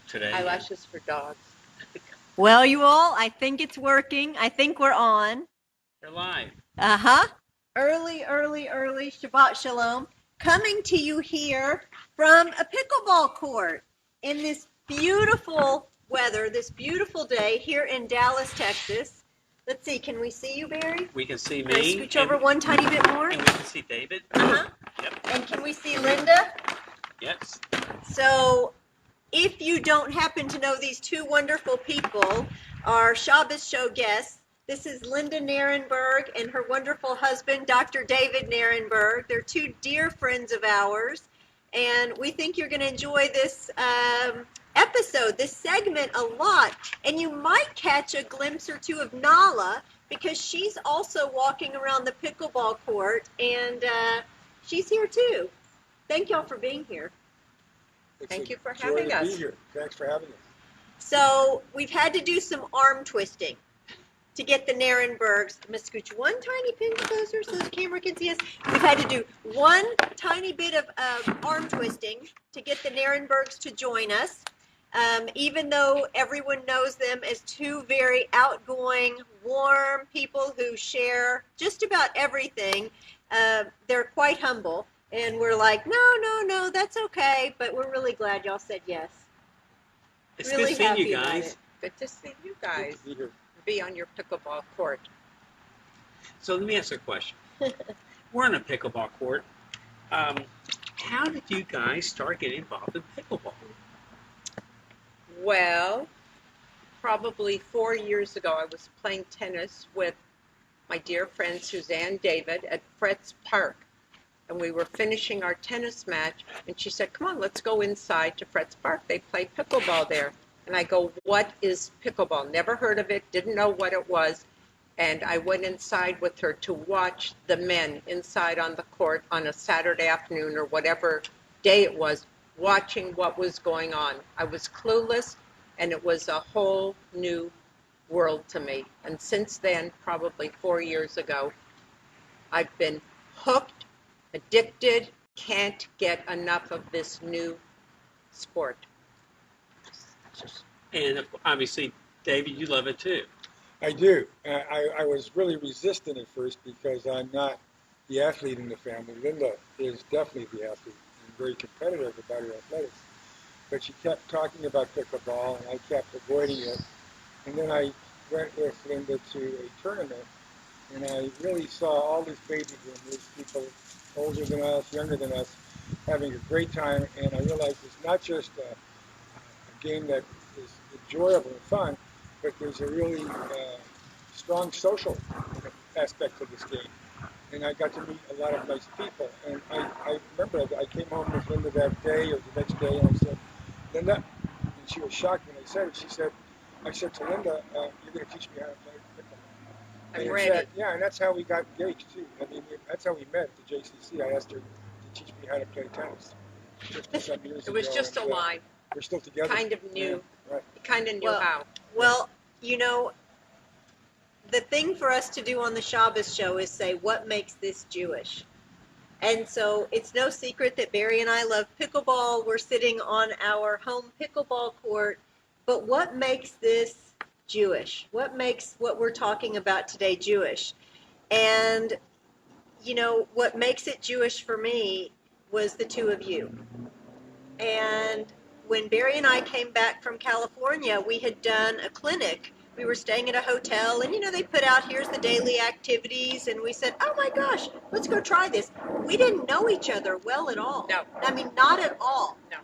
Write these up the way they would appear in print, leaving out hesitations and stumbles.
today. Eyelashes for dogs. Well, you all, I think it's working. I think we're on. They're live. Early Shabbat Shalom. Coming to you here from a pickleball court in this beautiful weather, this beautiful day here in Dallas, Texas. Let's see, can we see you, Barry? We can see Can I me. scooch over one tiny bit more? And we can see David. Yep. And can we see Linda? Yes. So, if you don't happen to know these two wonderful people, our Shabbos show guests, this is Linda Narenberg and her wonderful husband, Dr. David Narenberg. They're two dear friends of ours, and we think you're going to enjoy this episode, this segment a lot. And you might catch a glimpse or two of Nala, because she's also walking around the pickleball court, and she's here too. Thank y'all for being here. Thank you for having us. Be here. Thanks for having us. So we've had to do some arm twisting to get the Narenbergs. I'm going to scooch one tiny pin closer so the camera can see us. We've had to do one tiny bit of arm twisting to get the Narenbergs to join us. Even though everyone knows them as two very outgoing, warm people who share just about everything, they're quite humble. And we're like, no, that's okay. But we're really glad y'all said yes. It's really good seeing happy you about guys. it. Good to see you guys. Good to be here. Be on your pickleball court. So let me ask you a question. We're on a pickleball court. How did you guys start getting involved in pickleball? Well, probably 4 years ago, I was playing tennis with my dear friend Suzanne David at Fretz Park. And we were finishing our tennis match, and she said, come on, let's go inside to Fretz Park. They play pickleball there. And I go, what is pickleball? Never heard of it, didn't know what it was. And I went inside with her to watch the men inside on the court on a Saturday afternoon or whatever day it was, watching what was going on. I was clueless, and it was a whole new world to me. And since then, probably 4 years ago, I've been hooked, addicted, can't get enough of this new sport. And obviously, David, you love it too. I do. I was really resistant at first because I'm not the athlete in the family. Linda is definitely the athlete and very competitive about her athletics. But she kept talking about pickleball, and I kept avoiding it. And then I went with Linda to a tournament, and I really saw all these baby boomers, people older than us, younger than us, having a great time. And I realized it's not just a game that is enjoyable and fun, but there's a really strong social aspect to this game. And I got to meet a lot of nice people. And I remember I came home with Linda that day or the next day, and I said, Linda, and she was shocked when I said it. I said to Linda, you're going to teach me how to play pickleball. I'm ready. Yeah, and that's how we got engaged too. I mean, that's how we met at the JCC. I asked her to teach me how to play tennis 50-some years ago. It was just a line. We're still together. Kind of knew. Yeah, right. Kind of knew how. Well, you know, the thing for us to do on the Shabbos show is say, what makes this Jewish? And so it's no secret that Barry and I love pickleball. We're sitting on our home pickleball court. But what makes this Jewish? What makes what we're talking about today Jewish? And, you know, what makes it Jewish for me was the two of you. And when Barry and I came back from California, we had done a clinic. We were staying at a hotel, and, you know, they put out, here's the daily activities, and we said, oh my gosh, let's go try this. We didn't know each other well at all. No. I mean, not at all. No.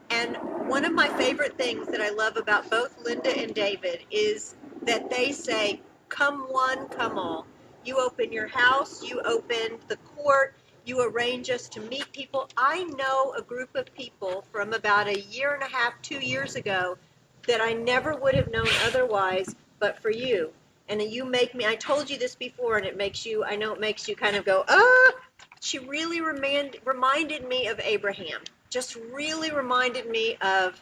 And one of my favorite things that I love about both Linda and David is that they say, come one, come all. You open your house, you open the court, you arrange us to meet people. I know a group of people from about a year and a half, 2 years ago that I never would have known otherwise but for you. And you make me, I told you this before, and it makes you, I know it makes you kind of go, she really reminded me of Abraham. Just really reminded me of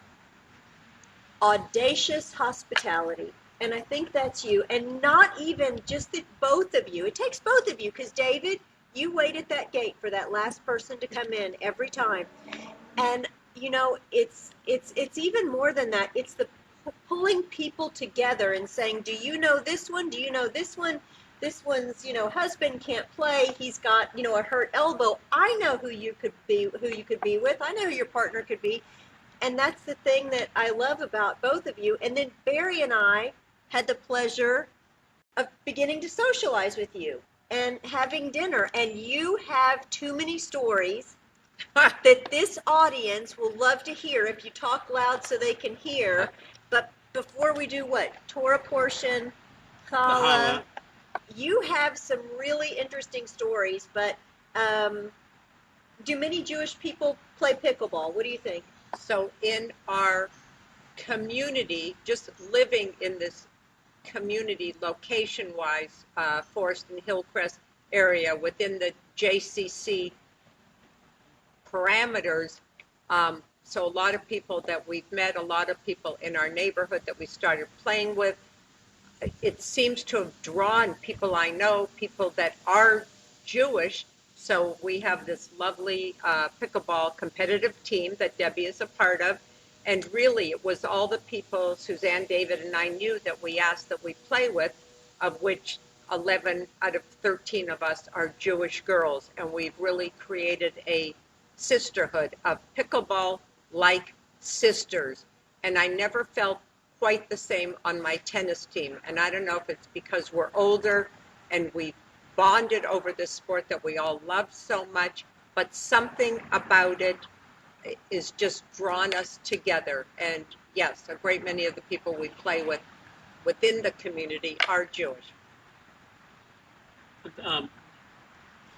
audacious hospitality. And I think that's you. And not even just the both of you. It takes both of you, because David, you wait at that gate for that last person to come in every time. And you know, it's even more than that. It's the pulling people together and saying, do you know this one? Do you know this one? This one's, you know, husband can't play. He's got, you know, a hurt elbow. I know who you could be with. I know who your partner could be. And that's the thing that I love about both of you. And then Barry and I had the pleasure of beginning to socialize with you and having dinner. And you have too many stories that this audience will love to hear if you talk loud so they can hear. But before we do what? Torah portion, challah. You have some really interesting stories, but do many Jewish people play pickleball? What do you think? So in our community, just living in this community location-wise, Forest and Hillcrest area within the JCC parameters, so a lot of people that we've met, a lot of people in our neighborhood that we started playing with, it seems to have drawn people I know, people that are Jewish. So we have this lovely pickleball competitive team that Debbie is a part of. And really, it was all the people Suzanne, David, and I knew that we asked that we play with, of which 11 out of 13 of us are Jewish girls. And we've really created a sisterhood of pickleball-like sisters. And I never felt quite the same on my tennis team. And I don't know if it's because we're older and we bonded over this sport that we all love so much, but something about it is just drawn us together. And yes, a great many of the people we play with within the community are Jewish.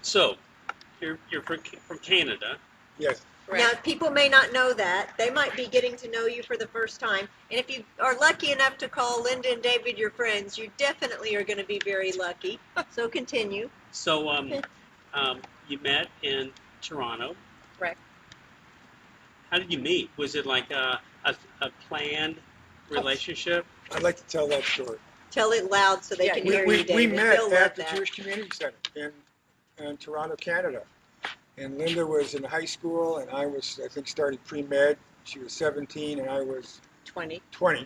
So, you're from Canada. Yes. Now, people may not know that. They might be getting to know you for the first time. And if you are lucky enough to call Linda and David your friends, you definitely are going to be very lucky. So continue. So, you met in Toronto. Correct. How did you meet? Was it like a planned relationship? I'd like to tell that story. Tell it loud so they Yeah, can We, hear we, you, David. we met They'll love at the that. Jewish Community Center in Toronto, Canada. And Linda was in high school, and I was, I think, starting pre-med. She was 17, and I was 20. 20.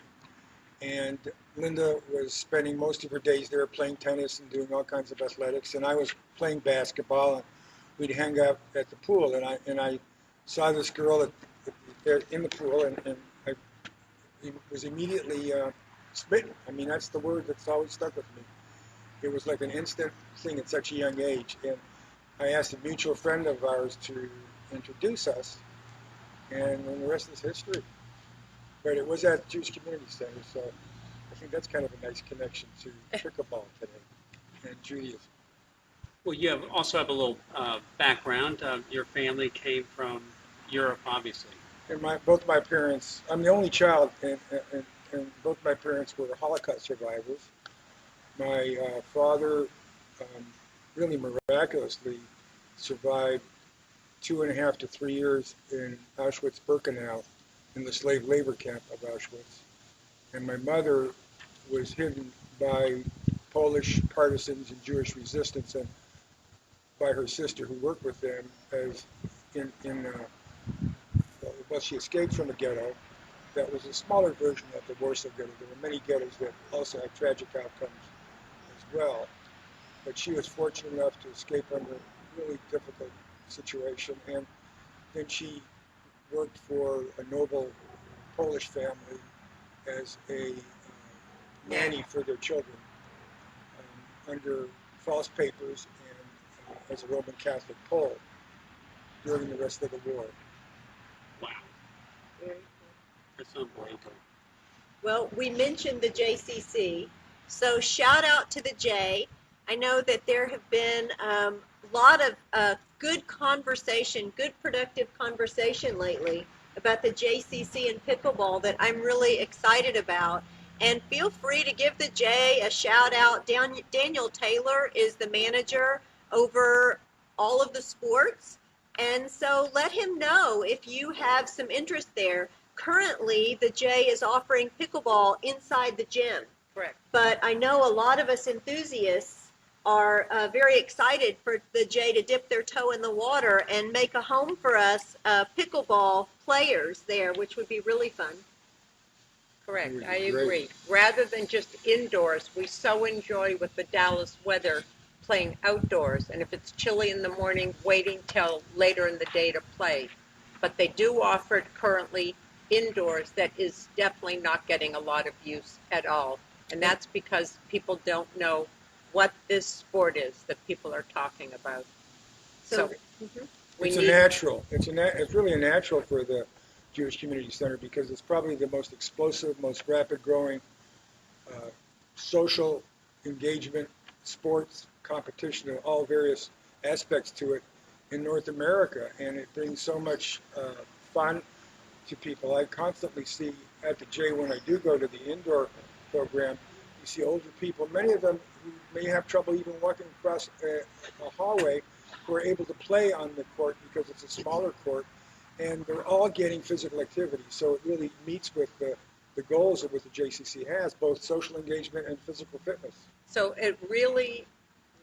And Linda was spending most of her days there playing tennis and doing all kinds of athletics. And I was playing basketball, and we'd hang out at the pool. And I saw this girl in the pool, and I was immediately smitten. I mean, that's the word that's always stuck with me. It was like an instant thing at such a young age. And I asked a mutual friend of ours to introduce us, and then the rest is history. But it was at Jewish Community Center, so I think that's kind of a nice connection to pickleball today and Judaism. Well, you also have a little background. Your family came from Europe, obviously. And both my parents, I'm the only child, and both my parents were Holocaust survivors. My father really miraculously survived 2.5 to 3 years in Auschwitz-Birkenau, in the slave labor camp of Auschwitz. And my mother was hidden by Polish partisans and Jewish resistance, and by her sister who worked with them as well, she escaped from a ghetto that was a smaller version of the Warsaw Ghetto. There were many ghettos that also had tragic outcomes as well. But she was fortunate enough to escape under a really difficult situation. And then she worked for a noble Polish family as a nanny for their children under false papers and as a Roman Catholic Pole during the rest of the war. Wow. That's unbelievable. Well, we mentioned the JCC, so shout out to the J. I know that there have been a lot of good conversation, good productive conversation lately about the JCC and pickleball that I'm really excited about. And feel free to give the J a shout out. Daniel Taylor is the manager over all of the sports. And so let him know if you have some interest there. Currently, the J is offering pickleball inside the gym. Correct. But I know a lot of us enthusiasts are very excited for the J to dip their toe in the water and make a home for us pickleball players there, which would be really fun. Correct, Would be I great. agree. Rather than just indoors, we so enjoy with the Dallas weather playing outdoors. And if it's chilly in the morning, waiting till later in the day to play. But they do offer it currently indoors that is definitely not getting a lot of use at all. And that's because people don't know what this sport is that people are talking about. So we It's a need, natural. It's really a natural for the Jewish Community Center because it's probably the most explosive, most rapid growing social engagement, sports competition of all various aspects to it in North America, and it brings so much fun to people. I constantly see at the J when I do go to the indoor program, you see older people, many of them who may have trouble even walking across a hallway, who are able to play on the court because it's a smaller court, and they're all getting physical activity. So it really meets with the goals of what the JCC has, both social engagement and physical fitness. so it really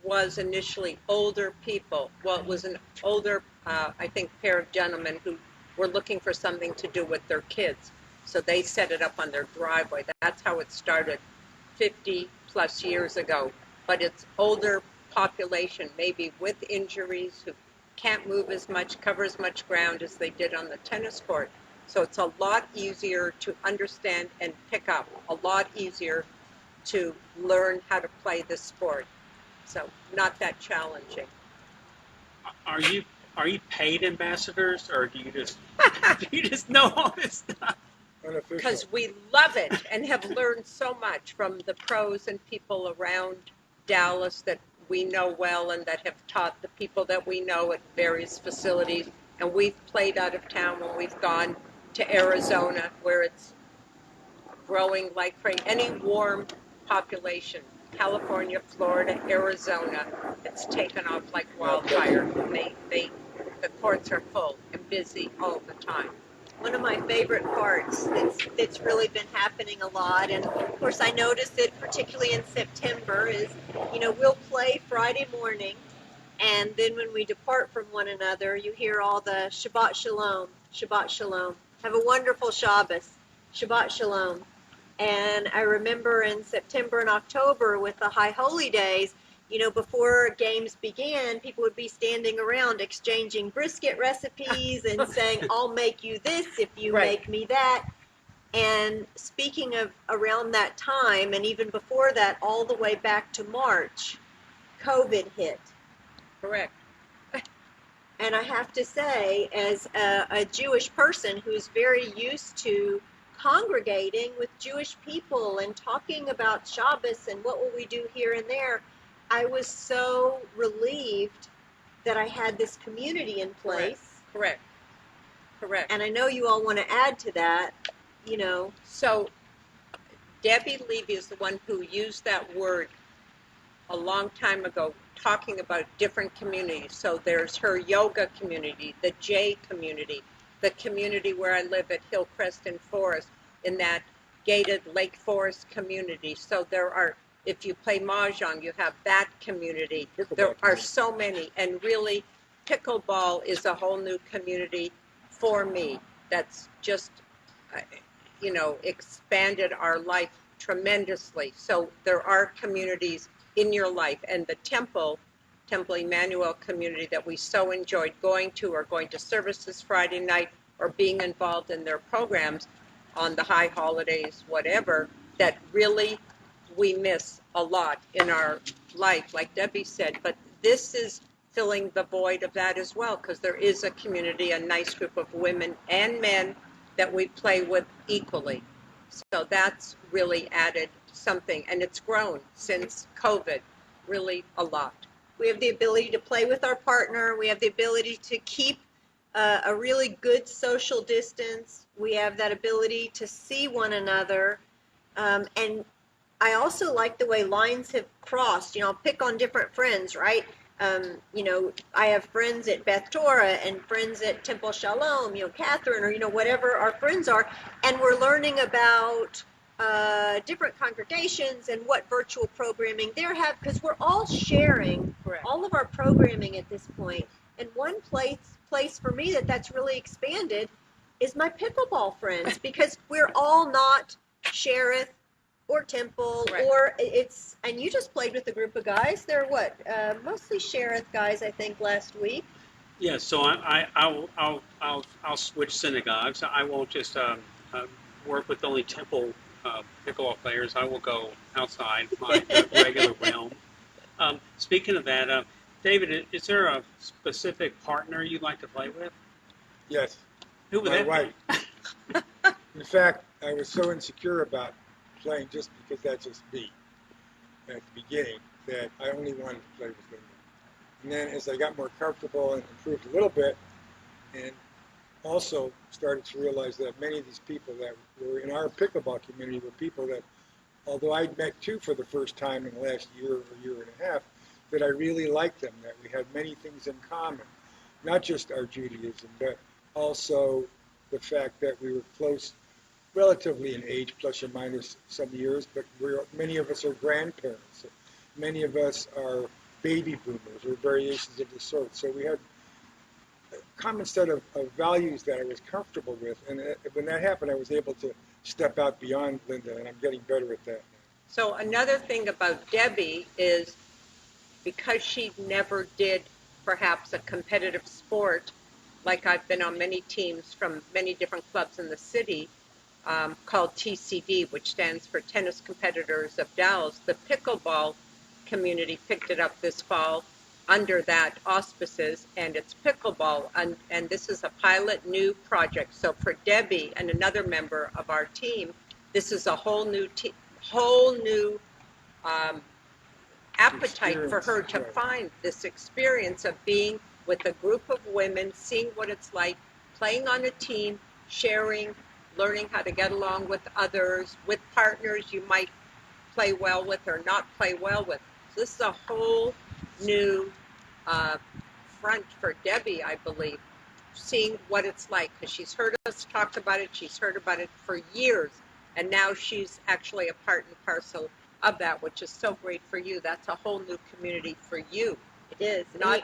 was initially older people. Well, it was an older, I think, pair of gentlemen who were looking for something to do with their kids. So they set it up on their driveway. That's how it started 50 plus years ago. But it's older population, maybe with injuries, who can't move as much, cover as much ground as they did on the tennis court. So it's a lot easier to understand and pick up, a lot easier to learn how to play this sport. So not that challenging. Are you paid ambassadors, or do you just know all this stuff? Unofficial. Because we love it and have learned so much from the pros and people around Dallas that we know well and that have taught the people that we know at various facilities. And we've played out of town when we've gone to Arizona, where it's growing like crazy. Any warm population, California, Florida, Arizona, it's taken off like wildfire. The courts are full and busy all the time. One of my favorite parts that's really been happening a lot, and of course I notice it particularly in September, is, we'll play Friday morning, and then when we depart from one another, you hear all the Shabbat Shalom, Shabbat Shalom. Have a wonderful Shabbos, Shabbat Shalom. And I remember in September and October with the High Holy Days, before games began, people would be standing around exchanging brisket recipes and saying, I'll make you this if you Right. make me that. And speaking of around that time, and even before that, all the way back to March, COVID hit. Correct. And I have to say, as a Jewish person who's very used to congregating with Jewish people and talking about Shabbos and what will we do here and there, I was so relieved that I had this community in place. Correct. And I know you all want to add to that, So Debbie Levy is the one who used that word a long time ago, talking about different communities. So there's her yoga community, the J community, the community where I live at Hillcrest and Forest, in that gated Lake Forest community. So there are, if you play Mahjong, you have that community. There are so many, and really pickleball is a whole new community for me. That's just, expanded our life tremendously. So there are communities in your life, and the Temple Emmanuel community that we so enjoyed going to, or going to services Friday night, or being involved in their programs on the high holidays, whatever, that really we miss a lot in our life, like Debbie said. But this is filling the void of that as well, because there is a community, a nice group of women and men that we play with equally. So that's really added something, and it's grown since COVID, really a lot. we have the ability to play with our partner. We have the ability to keep a really good social distance. We have that ability to see one another. And I also like the way lines have crossed. I'll pick on different friends, right? I have friends at Beth Torah and friends at Temple Shalom, Catherine, or, whatever our friends are. And we're learning about different congregations and what virtual programming they have, because we're all sharing Correct. all of our programming at this point. And one place for me that's really expanded is my pickleball friends, because we're all not Sheriff or Temple, Right. or it's, and you just played with a group of guys. They're what, mostly Sheriff guys, I think, last week. Yeah, so I'll switch synagogues. I won't just work with only temple pickleball players. I will go outside my regular realm. Speaking of that, David, is there a specific partner you'd like to play with? Yes, Who would my that wife. In fact, I was so insecure about playing just because that's just me at the beginning that I only wanted to play with Linda. And then as I got more comfortable and improved a little bit, and also started to realize that many of these people that were in our pickleball community were people that, although I'd met two for the first time in the last year or year and a half, that I really liked them, that we had many things in common, not just our Judaism, but also the fact that we were close relatively in age, plus or minus some years, but many of us are grandparents. Many of us are baby boomers or variations of the sort. So we had a common set of values that I was comfortable with. And when that happened, I was able to step out beyond Linda, and I'm getting better at that now. So another thing about Debbie is, because she never did perhaps a competitive sport, like I've been on many teams from many different clubs in the city, called TCD, which stands for Tennis Competitors of Dallas. The pickleball community picked it up this fall under that auspices, and it's pickleball, and this is a pilot new project. So for Debbie and another member of our team, this is a whole new appetite for her to find this experience of being with a group of women, seeing what it's like, playing on a team, sharing, learning how to get along with others, with partners you might play well with or not play well with. So this is a whole new front for Debbie, I believe, seeing what it's like, because she's heard us talk about it, she's heard about it for years, and now she's actually a part and parcel of that, which is so great for you. That's a whole new community for you. It is. Not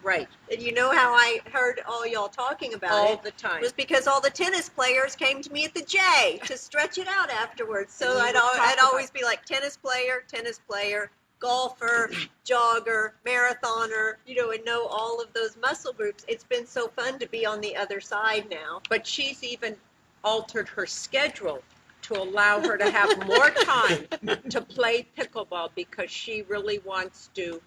right. And you know how I heard all y'all talking about All it? the time. Was because all the tennis players came to me at the J to stretch it out afterwards. So And you would talk I'd about always be like tennis player, golfer, jogger, marathoner, and know all of those muscle groups. It's been so fun to be on the other side now. But she's even altered her schedule to allow her to have more time to play pickleball, because she really wants to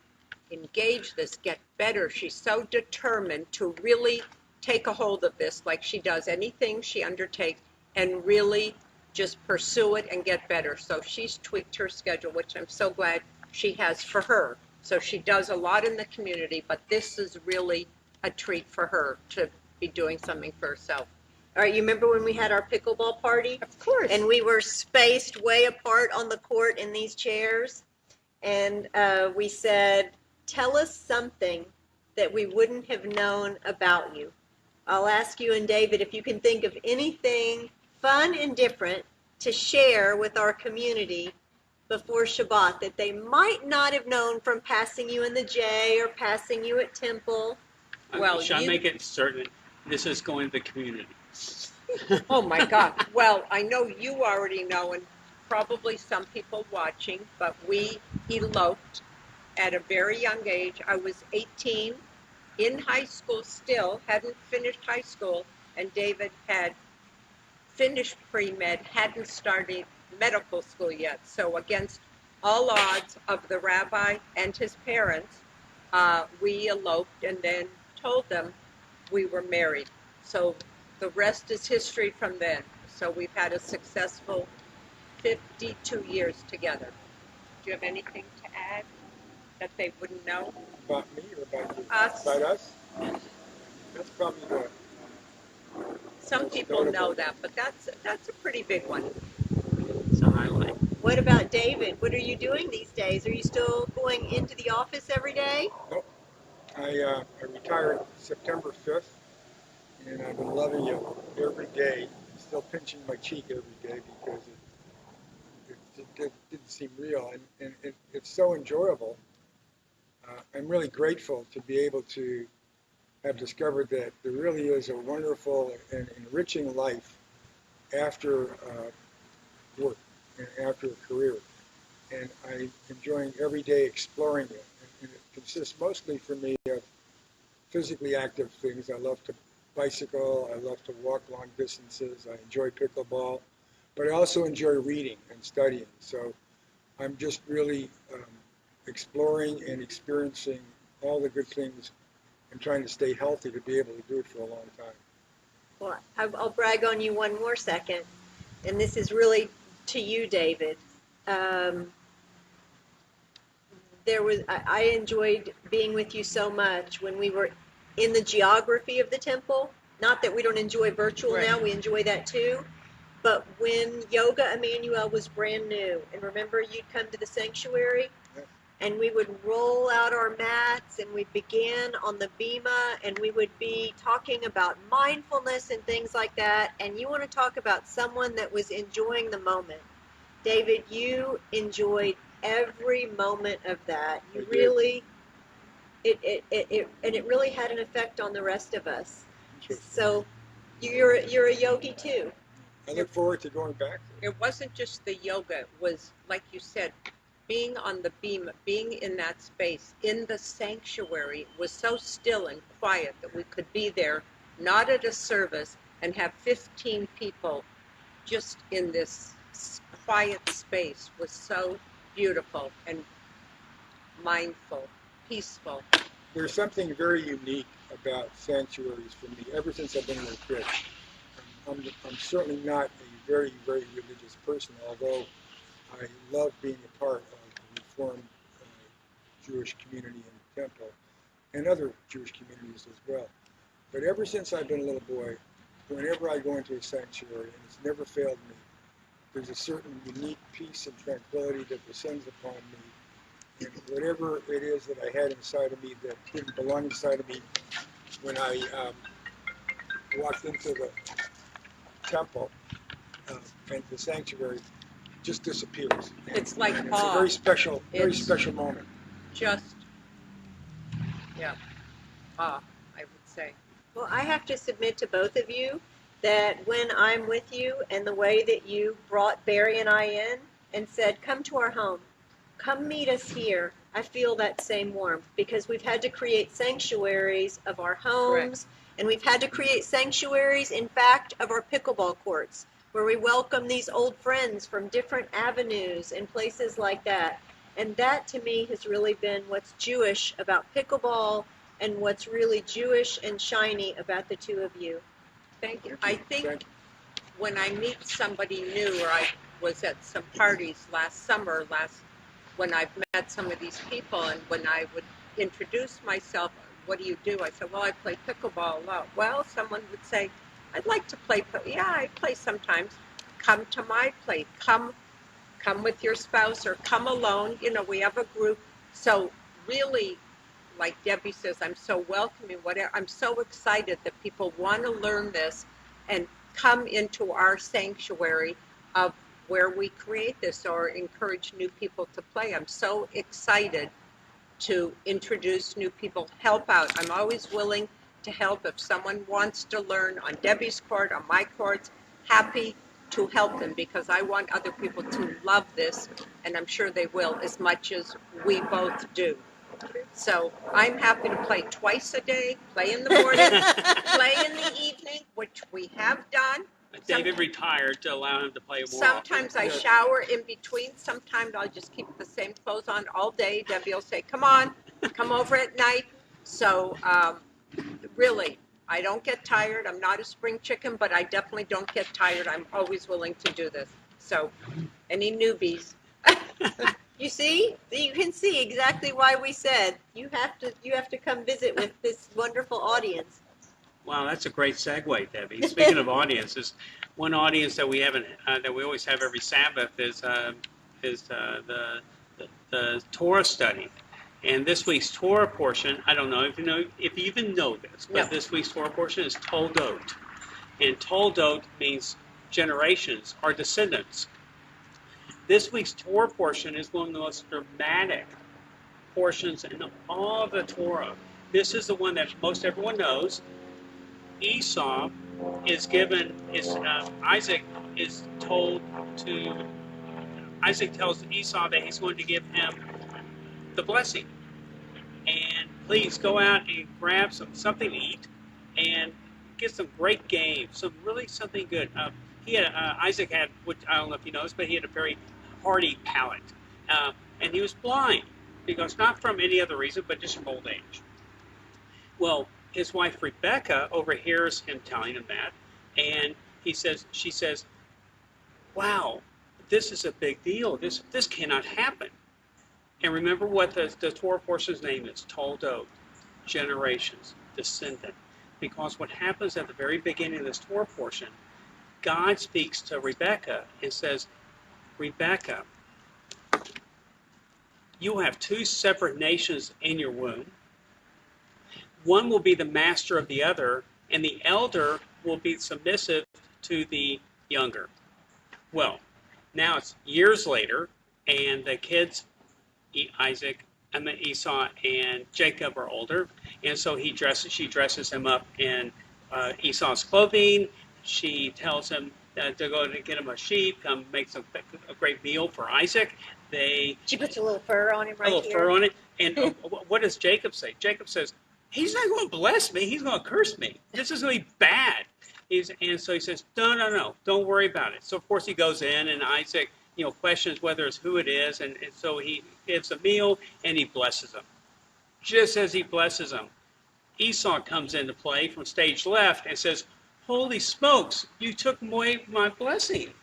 engage this, get better. She's so determined to really take a hold of this, like she does anything she undertakes, and really just pursue it and get better. So she's tweaked her schedule, which I'm so glad she has for her. So she does a lot in the community, but this is really a treat for her to be doing something for herself. All right, you remember when we had our pickleball party? Of course. And we were spaced way apart on the court in these chairs. And we said, tell us something that we wouldn't have known about you. I'll ask you and David if you can think of anything fun and different to share with our community before Shabbat that they might not have known from passing you in the J or passing you at Temple. Well, Should I make it certain this is going to the community? Oh my God. Well, I know you already know, and probably some people watching, but we eloped at a very young age. I was 18, in high school still, hadn't finished high school, and David had finished pre-med, hadn't started medical school yet. So against all odds of the rabbi and his parents, we eloped and then told them we were married. So the rest is history from then. So we've had a successful 52 years together. Do you have anything to add that they wouldn't know? About me or about you? Us. About us? That's probably the... Some people know that, but that's a pretty big one. It's a highlight. What about David? What are you doing these days? Are you still going into the office every day? Nope. I retired September 5th, and I've been loving it every day. I'm still pinching my cheek every day because seem real, and it's so enjoyable. I'm really grateful to be able to have discovered that there really is a wonderful and enriching life after work and after a career. And I'm enjoying every day exploring it. And it consists mostly for me of physically active things. I love to bicycle. I love to walk long distances. I enjoy pickleball. But I also enjoy reading and studying. So I'm just really exploring and experiencing all the good things and trying to stay healthy to be able to do it for a long time. Well, I'll brag on you one more second, and this is really to you, David. I enjoyed being with you so much when we were in the geography of the temple. Not that we don't enjoy virtual now, we enjoy that too. But when Yoga Emmanuel was brand new, and remember you'd come to the sanctuary, and we would roll out our mats, and we'd begin on the bima, and we would be talking about mindfulness and things like that. And you want to talk about someone that was enjoying the moment. David, you enjoyed every moment of that. You really, it really had an effect on the rest of us. So you're a yogi too. I look forward to going back. It wasn't just the yoga. It was, like you said, being on the beam, being in that space, in the sanctuary, was so still and quiet that we could be there, not at a service, and have 15 people just in this quiet space was so beautiful and mindful, peaceful. There's something very unique about sanctuaries for me ever since I've been a little kid. I'm certainly not a very, very religious person, although I love being a part of the Reformed Jewish community in the temple and other Jewish communities as well. But ever since I've been a little boy, whenever I go into a sanctuary, and it's never failed me, there's a certain unique peace and tranquility that descends upon me. And whatever it is that I had inside of me that didn't belong inside of me when I walked into the temple and the sanctuary just disappears. It's like and awe. It's a very special moment. Just, yeah, awe, I would say. Well, I have to submit to both of you that when I'm with you and the way that you brought Barry and I in and said, come to our home, come meet us here, I feel that same warmth because we've had to create sanctuaries of our homes. Correct. And we've had to create sanctuaries, in fact, of our pickleball courts, where we welcome these old friends from different avenues and places like that. And that, to me, has really been what's Jewish about pickleball and what's really Jewish and shiny about the two of you. Thank you. I think when I meet somebody new, or I was at some parties last summer, when I've met some of these people, and when I would introduce myself, what do you do? I said, well, I play pickleball a lot. Well, someone would say, I'd like to play. Yeah, I play sometimes. Come to my place. Come with your spouse or come alone. You know, we have a group. So really, like Debbie says, I'm so welcoming. I'm so excited that people want to learn this and come into our sanctuary of where we create this or encourage new people to play. I'm so excited to introduce new people, help out. I'm always willing to help if someone wants to learn on Debbie's court, on my courts, happy to help them because I want other people to love this, and I'm sure they will as much as we both do. So I'm happy to play twice a day, play in the morning, play in the evening, which we have done. David retired to allow him to play more. Sometimes I shower in between. Sometimes I'll just keep the same clothes on all day. Debbie will say, come on, come over at night. So really, I don't get tired. I'm not a spring chicken, but I definitely don't get tired. I'm always willing to do this. So any newbies? You see? You can see exactly why we said you have to come visit with this wonderful audience. Wow, that's a great segue, Debbie. Speaking of audiences, one audience that we haven't that we always have every Sabbath is the Torah study. And this week's Torah portion, I don't know if you even know this, but This week's Torah portion is Toldot. And Toldot means generations or descendants. This week's Torah portion is one of the most dramatic portions in all of the Torah. This is the one that most everyone knows. Esau is given, Isaac is told to, Isaac tells Esau that he's going to give him the blessing. And please go out and grab something to eat and get some great game, something good. Isaac had, which I don't know if you noticed, but he had a very hearty palate. And he was blind, because not from any other reason, but just from old age. Well, his wife Rebecca overhears him telling him that, and she says, "Wow, this is a big deal. This cannot happen." And remember what the Torah portion's name is: Toldot, generations, descendant. Because what happens at the very beginning of this Torah portion, God speaks to Rebecca and says, "Rebecca, you will have two separate nations in your womb. One will be the master of the other, and the elder will be submissive to the younger." Well, now it's years later, and the kids, Esau and Jacob, are older, and so she dresses him up in Esau's clothing. She tells him to go to get him a sheep, come make a great meal for Isaac. She puts a little fur on him right a little here. fur on it. And what does Jacob say? Jacob says, "He's not going to bless me. He's going to curse me. This is going to be bad." And so he says, No, don't worry about it. So of course he goes in, and Isaac, questions whether it's who it is, and so he gives a meal and he blesses him. Just as he blesses him, Esau comes into play from stage left and says, "Holy smokes, you took away my blessing.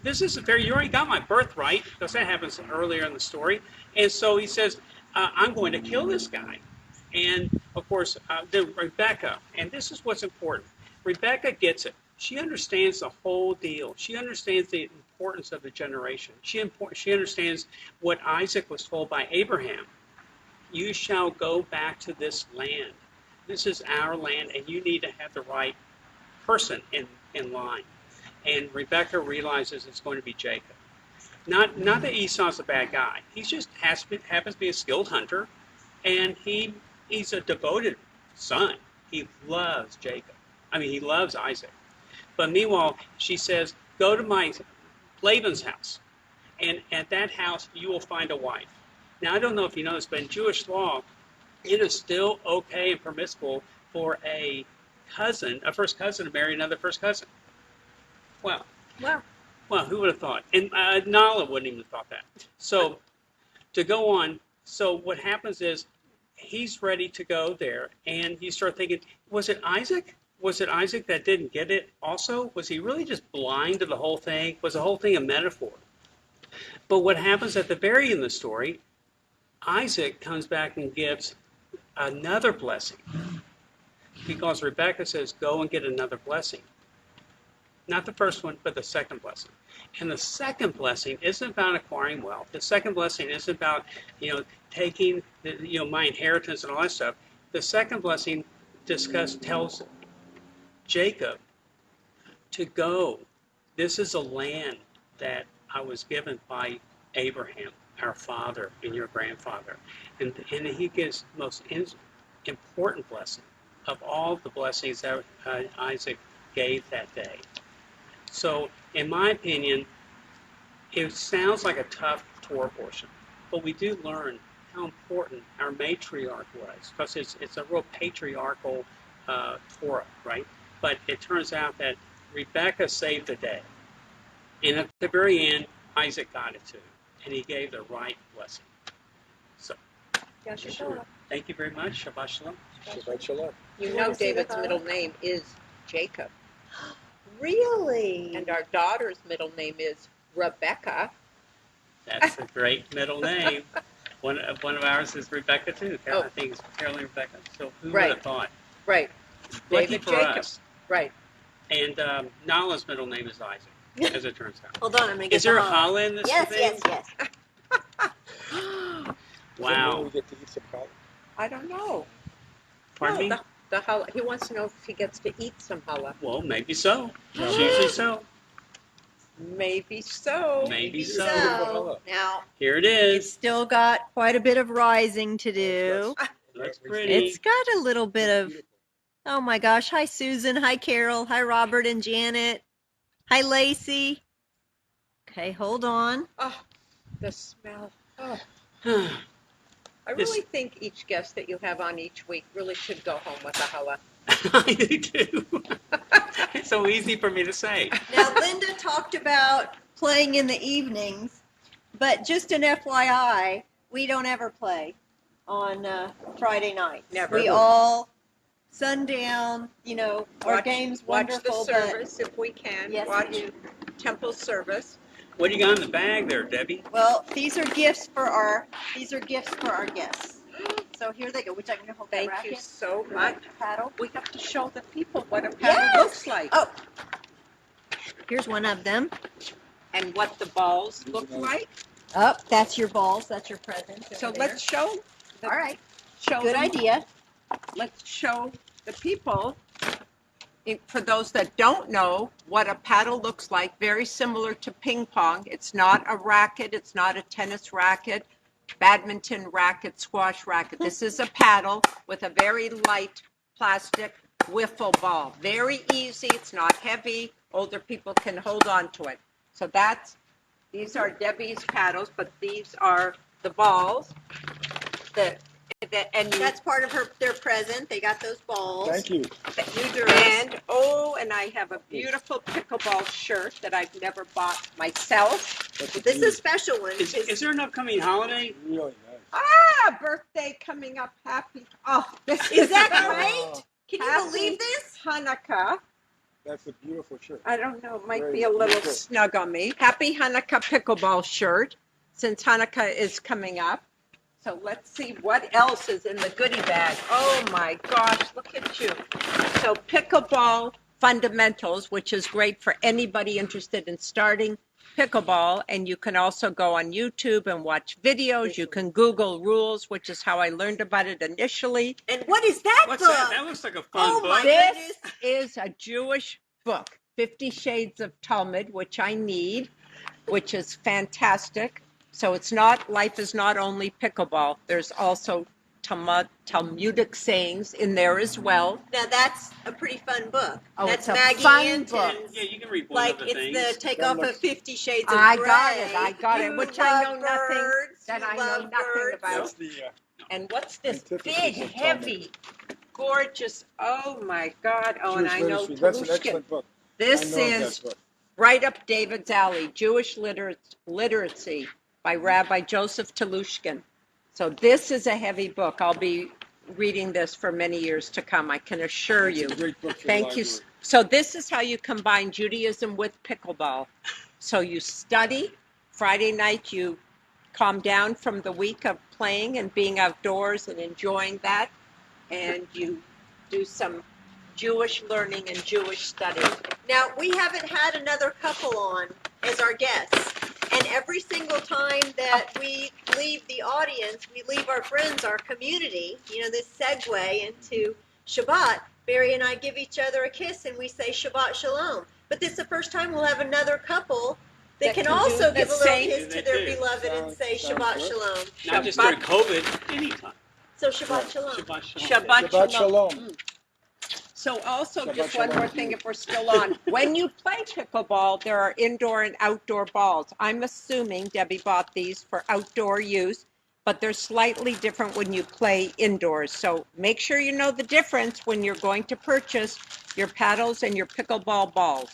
This is you already got my birthright," because that happens earlier in the story. And so he says, "I'm going to kill this guy." And of course, then Rebecca, and this is what's important. Rebecca gets it. She understands the whole deal. She understands the importance of the generation. She understands what Isaac was told by Abraham. "You shall go back to this land. This is our land, and you need to have the right person in line." And Rebecca realizes it's going to be Jacob. Not that Esau's a bad guy. He just happens to be a skilled hunter, and he's a devoted son. He loves Jacob. He loves Isaac. But meanwhile, she says, "Go to my Laban's house, and at that house you will find a wife." Now, I don't know if you know this, but in Jewish law, it is still okay and permissible for a first cousin, to marry another first cousin. Wow. Well, who would have thought? And Nala wouldn't even have thought that. So, to go on, so what happens is he's ready to go there, and you start thinking, was it Isaac? Was it Isaac that didn't get it also? Was he really just blind to the whole thing? Was the whole thing a metaphor? But what happens at the very end of the story, Isaac comes back and gives another blessing, because Rebecca says, "Go and get another blessing." Not the first one, but the second blessing. And the second blessing isn't about acquiring wealth. The second blessing isn't about, taking my inheritance and all that stuff. The second blessing tells Jacob to go. This is a land that I was given by Abraham, our father, and your grandfather. And he gives the most important blessing of all the blessings that Isaac gave that day. So, in my opinion, it sounds like a tough Torah portion, but we do learn how important our matriarch was, because it's a real patriarchal Torah, right? But it turns out that Rebecca saved the day. And at the very end, Isaac got it too, and he gave the right blessing. So, thank you very much. Shabbat Shalom. Shabbat Shalom. You know David's middle name is Jacob. Really? And our daughter's middle name is Rebecca. That's a great middle name. One of ours is Rebecca too. I think it's Carolyn Rebecca. So who would have thought? Right. Lucky David for Jacob. us. Right. And Nala's middle name is Isaac, as it turns out. Hold on, I'm going to get Is there a challah in this thing? Yes. Wow. We get to eat some challah. I don't know. Pardon me? The challah. He wants to know if he gets to eat some challah. Well, maybe so. Usually so. Maybe so. Maybe So, so. now, Here it it's is. still got quite a bit of rising to do. That's pretty. It's got a little bit of, oh my gosh. Hi, Susan. Hi, Carol. Hi, Robert and Janet. Hi, Lacey. Okay, hold on. Oh, the smell. Oh, I I really think each guest that you have on each week really should go home with a challah. do too. It's so easy for me to say. Now, Linda talked about playing in the evenings, but just an FYI, we don't ever play on Friday nights. Never. We all sundown, our Watch- game's watch wonderful, the service if we can. Yes, we watch do. temple service. What do you got in the bag there, Debbie? but, well, these are gifts for our guests. So here they go. Would you like me to hold that Thank racket? you so much. Paddle. We have to show the people what a paddle Yes! looks like Oh, here's one of them. and what the balls look like. Oh, that's your balls. That's your present. So over there. let's show. All right. Show Good them. idea. Let's show the people. For those that don't know what a paddle looks like, very similar to ping pong. It's not a racket. It's not a tennis racket, badminton racket, squash racket. This is a paddle with a very light plastic wiffle ball. Very easy. It's not heavy. Older people can hold on to it. So these are Debbie's paddles, but these are the balls. And That's part of their present. They got those balls. Thank you. and I have a beautiful pickleball shirt that I've never bought myself. This is a special one. Is there an upcoming holiday? Really nice. Birthday coming up. Happy. Oh, this Is that so- great? Can you Happy believe this? Hanukkah. That's a beautiful shirt. I don't know. It might Very be a little beautiful. snug on me. Happy Hanukkah pickleball shirt, since Hanukkah is coming up. So let's see what else is in the goodie bag. Oh my gosh, look at you. So pickleball fundamentals, which is great for anybody interested in starting pickleball. And you can also go on YouTube and watch videos. You can Google rules, which is how I learned about it initially. And what is that What's book? that? That looks like a fun Oh, book. my This is a Jewish book, 50 Shades of Talmud, which I need, which is fantastic. So life is not only pickleball. There's also Talmudic sayings in there as well. Now that's a pretty fun book. Oh, That's it's a Maggie fun Anton's. book. Yeah, you can read one Like of the things. it's the take That off of looks- 50 Shades of I Grey. got it, You which I know love nothing, birds, that you I know love nothing birds. about. That's the And what's this Antithesis big, of Talmud. heavy, gorgeous, oh my God. Oh, and Jewish I know literacy. That's an Talushkin. excellent book. This I know of is that book. right up David's alley, Jewish Literacy by Rabbi Joseph Talushkin. So this is a heavy book. I'll be reading this for many years to come, I can assure you. It's a great book for the Thank you. library. So this is how you combine Judaism with pickleball. So you study. Friday night you calm down from the week of playing and being outdoors and enjoying that. And you do some Jewish learning and Jewish study. Now, we haven't had another couple on as our guests. And every single time that we leave the audience, we leave our friends, our community, this segue into Shabbat, Barry and I give each other a kiss and we say Shabbat Shalom. But this is the first time we'll have another couple that can do also the give a little same. kiss to their They do. beloved and say Sounds Shabbat good. Shalom. Not just during COVID, anytime. So Shabbat Shalom. Shabbat shalom. Shabbat Shalom. So also, Shabbat just one shalom more to thing you. if we're still on. When you play pickleball, there are indoor and outdoor balls. I'm assuming Debbie bought these for outdoor use, but they're slightly different when you play indoors. So make sure you know the difference when you're going to purchase your paddles and your pickleball balls.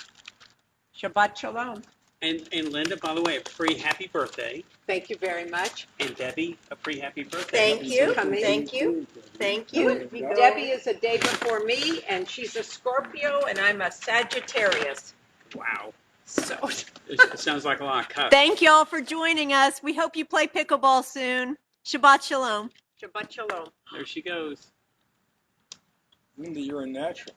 Shabbat Shalom. And Linda, by the way, a pre-happy birthday. Thank you very much. And Debbie, a pre-happy birthday. Thank you. coming. Thank you. Thank you. Debbie is a day before me, and she's a Scorpio, and I'm a Sagittarius. Wow. So It sounds like a lot of cuss. Thank y'all for joining us. We hope you play pickleball soon. Shabbat Shalom. Shabbat Shalom. There she goes. Linda, you're a natural.